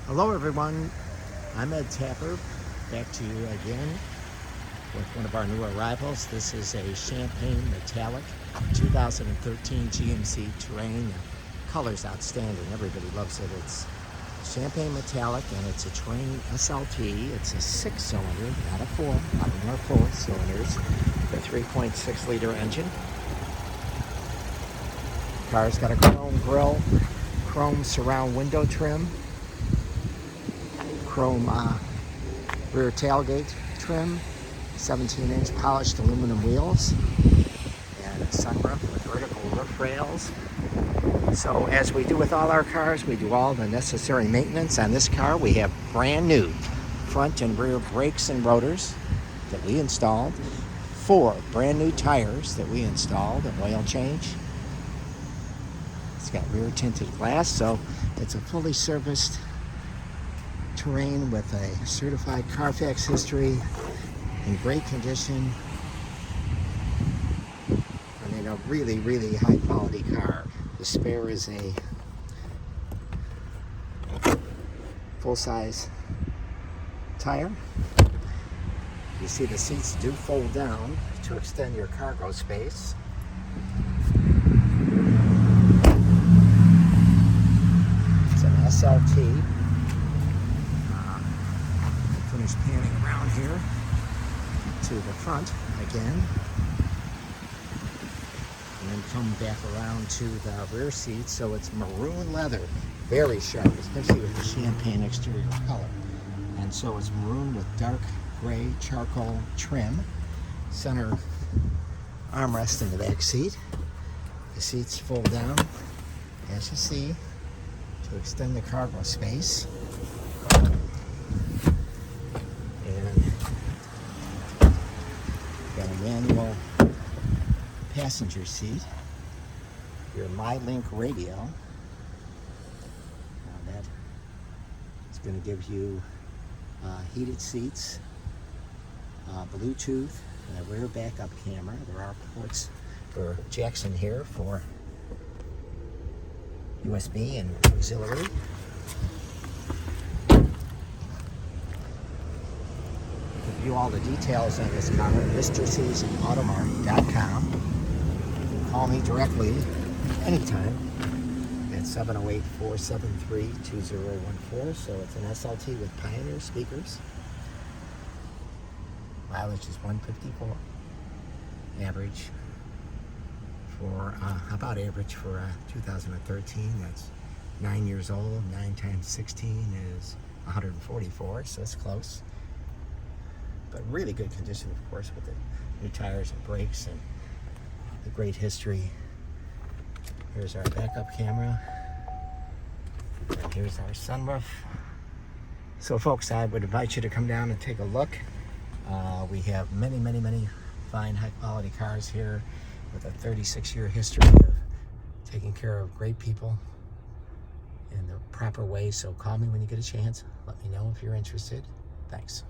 Hello everyone, I'm Ed Tapper, back to you again with one of our new arrivals. This is a Champagne Metallic 2013 GMC Terrain. The color's outstanding, everybody loves it. It's Champagne Metallic and it's a Terrain SLT. It's a 6-cylinder, not a 4, not more 4 cylinders. The 3.6 liter engine. The car's got a chrome grille, chrome surround window trim, chrome rear tailgate trim, 17-inch polished aluminum wheels, and a sunroof with vertical roof rails. So as we do with all our cars, we do all the necessary maintenance. On this car, we have brand new front and rear brakes and rotors that we installed, 4 brand new tires that we installed, an oil change. It's got rear tinted glass, so it's a fully serviced Terrain with a certified CARFAX history, in great condition. I mean, a really, really high quality car. The spare is a full-size tire. You see the seats do fold down to extend your cargo space. It's an SLT. Finish panning around here to the front again, and then come back around to the rear seat. So it's maroon leather, very sharp, especially with the champagne exterior color. And so it's maroon with dark gray charcoal trim. Center armrest in the back seat. The seats fold down, as you see, to extend the cargo space. Got a manual passenger seat, your MyLink radio. Now that is going to give you heated seats, Bluetooth, and a rear backup camera. There are ports for jacks in here for USB and auxiliary. View all the details on this car at MrC'sAutomart.com. You can call me directly anytime at 708-473-2014. So it's an SLT with Pioneer speakers. Mileage is 154. Average for about average for 2013. That's 9 years old. 9 times 16 is 144. So it's close. But really good condition, of course, with the new tires and brakes and the great history. Here's our backup camera. And here's our sunroof. So folks, I would invite you to come down and take a look. We have many, many, many fine high quality cars here with a 36-year history of taking care of great people in the proper way. So call me when you get a chance. Let me know if you're interested. Thanks.